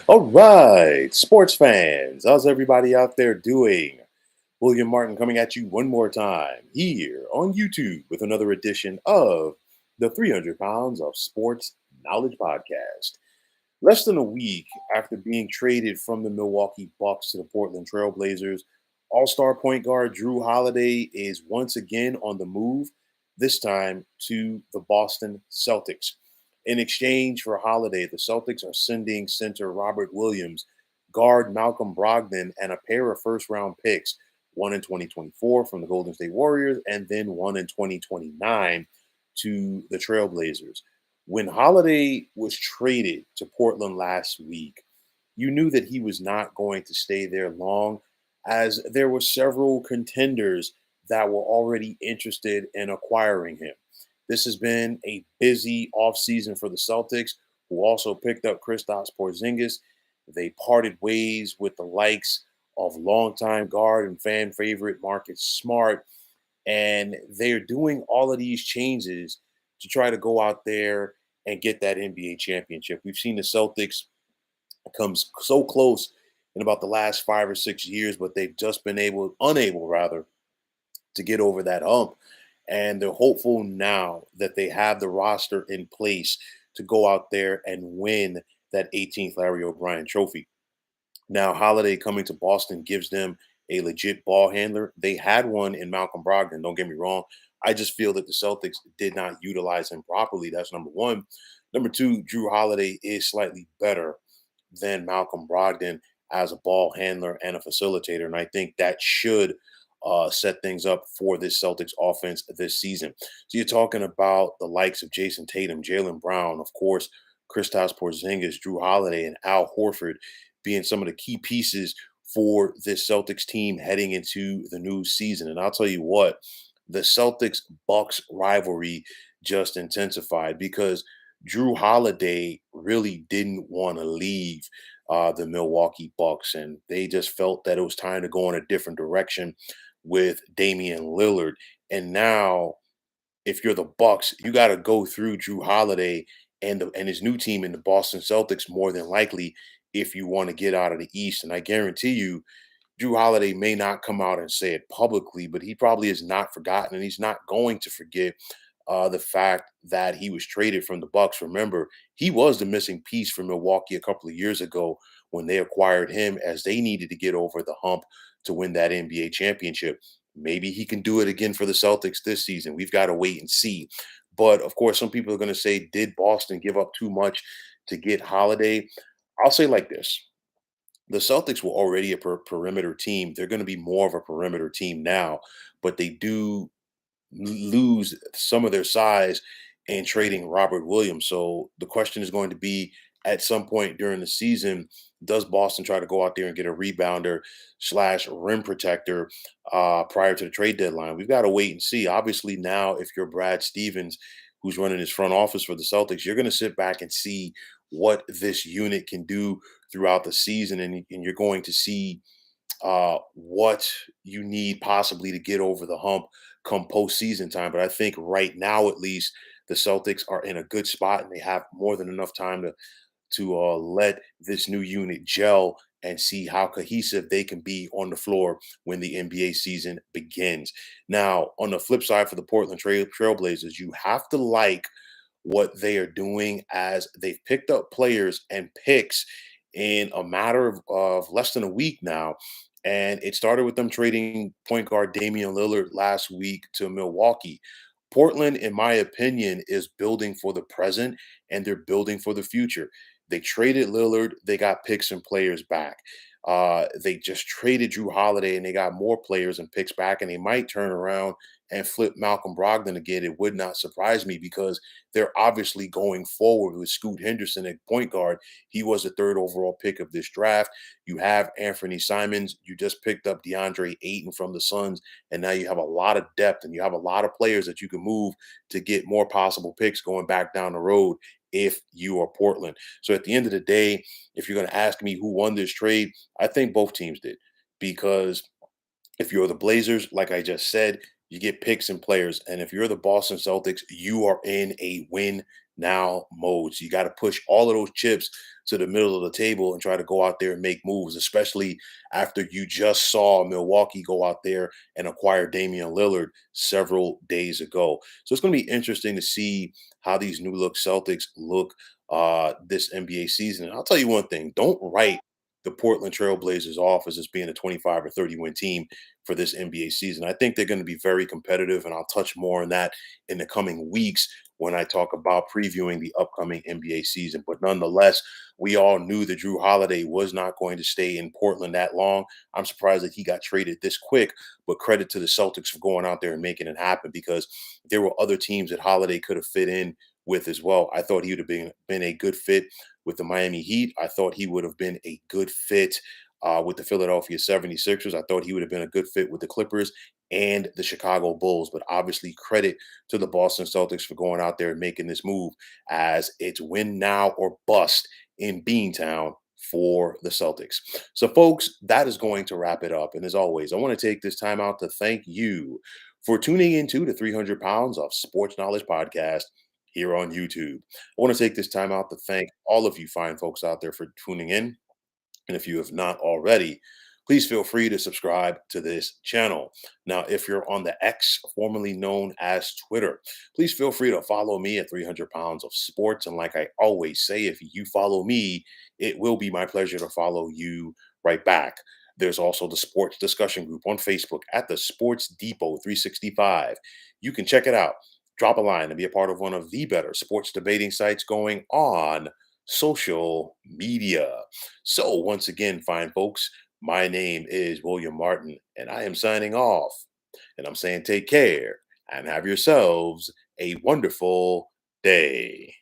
All right, sports fans, how's everybody out there doing? William Martin coming at you one more time here on YouTube with another edition of the 300 Pounds of Sports Knowledge Podcast. Less than a week after being traded from the Milwaukee Bucks to the Portland Trail Blazers, all-star point guard Jrue Holiday is once again on the move, this time to the Boston Celtics. In exchange for Holiday, the Celtics are sending center Robert Williams, guard Malcolm Brogdon, and a pair of first-round picks, one in 2024 from the Golden State Warriors and then one in 2029 to the Trailblazers. When Holiday was traded to Portland last week, you knew that he was not going to stay there long, as there were several contenders that were already interested in acquiring him. This has been a busy offseason for the Celtics, who also picked up Kristaps Porzingis. They parted ways with the likes of longtime guard and fan favorite Marcus Smart, and they're doing all of these changes to try to go out there and get that NBA championship. We've seen the Celtics come so close in about the last 5 or 6 years, but they've just been unable rather, to get over that hump. And they're hopeful now that they have the roster in place to go out there and win that 18th Larry O'Brien trophy. Now, Holiday coming to Boston gives them a legit ball handler. They had one in Malcolm Brogdon, don't get me wrong. I just feel that the Celtics did not utilize him properly. That's number one. Number two, Jrue Holiday is slightly better than Malcolm Brogdon as a ball handler and a facilitator. And I think that should set things up for this Celtics offense this season. So you're talking about the likes of Jason Tatum, Jalen Brown, of course, Kristaps Porzingis, Jrue Holiday, and Al Horford being some of the key pieces for this Celtics team heading into the new season. And I'll tell you what, the Celtics Bucks rivalry just intensified because Jrue Holiday really didn't want to leave the Milwaukee Bucks, and they just felt that it was time to go in a different direction with Damian Lillard. And now, if you're the Bucks, you got to go through Jrue Holiday and his new team in the Boston Celtics more than likely if you want to get out of the East. And I guarantee you, Jrue Holiday may not come out and say it publicly, but he probably is not forgotten, and he's not going to forget the fact that he was traded from the Bucks. Remember, he was the missing piece for Milwaukee a couple of years ago when they acquired him, as they needed to get over the hump to win that NBA championship. Maybe he can do it again for the Celtics this season. We've got to wait and see. But of course, some people are going to say, did Boston give up too much to get Holiday? I'll say like this: the Celtics were already a perimeter team. They're going to be more of a perimeter team now, but they do lose some of their size in trading Robert Williams. So the question is going to be, at some point during the season, does Boston try to go out there and get a rebounder slash rim protector prior to the trade deadline? We've got to wait and see. Obviously, now if you're Brad Stevens, who's running his front office for the Celtics, you're going to sit back and see what this unit can do throughout the season, and you're going to see what you need possibly to get over the hump come postseason time. But I think right now, at least, the Celtics are in a good spot, and they have more than enough time to let this new unit gel and see how cohesive they can be on the floor when the NBA season begins. Now, on the flip side, for the Portland Trailblazers, you have to like what they are doing, as they've picked up players and picks in a matter of less than a week now. And it started with them trading point guard Damian Lillard last week to Milwaukee. Portland, in my opinion, is building for the present, and they're building for the future. They traded Lillard, they got picks and players back. They just traded Jrue Holiday, and they got more players and picks back, and they might turn around and flip Malcolm Brogdon again. It would not surprise me, because they're obviously going forward with Scoot Henderson at point guard. He was the third overall pick of this draft. You have Anthony Simons. You just picked up DeAndre Ayton from the Suns, and now you have a lot of depth, and you have a lot of players that you can move to get more possible picks going back down the road if you are Portland. So at the end of the day, if you're going to ask me who won this trade, I think both teams did, because if you're the Blazers, like I just said, you get picks and players. And if you're the Boston Celtics, you are in a win now mode. So you got to push all of those chips to the middle of the table and try to go out there and make moves, especially after you just saw Milwaukee go out there and acquire Damian Lillard several days ago. So it's going to be interesting to see how these new look Celtics look this NBA season. And I'll tell you one thing, don't write the Portland Trailblazers off as just being a 25 or 30 win team for this NBA season. I think they're going to be very competitive, and I'll touch more on that in the coming weeks when I talk about previewing the upcoming NBA season. But nonetheless, we all knew that Jrue Holiday was not going to stay in Portland that long. I'm surprised that he got traded this quick, but credit to the Celtics for going out there and making it happen, because there were other teams that Holiday could have fit in with as well. I thought he would have been a good fit with the Miami Heat. I thought he would have been a good fit with the Philadelphia 76ers. I thought he would have been a good fit with the Clippers and the Chicago Bulls. But obviously, credit to the Boston Celtics for going out there and making this move, as it's win now or bust in Beantown for the Celtics. So, folks, that is going to wrap it up. And as always, I want to take this time out to thank you for tuning into the 300 Pounds of Sports Knowledge podcast here on YouTube. I want to take this time out to thank all of you fine folks out there for tuning in. And if you have not already, please feel free to subscribe to this channel. Now, if you're on the X, formerly known as Twitter, please feel free to follow me at 300 Pounds of Sports. And like I always say, if you follow me, it will be my pleasure to follow you right back. There's also the sports discussion group on Facebook at the Sports Depot 365. You can check it out. Drop a line and be a part of one of the better sports debating sites going on social media. So, once again, fine folks, my name is William Martin, and I am signing off. And I'm saying take care and have yourselves a wonderful day.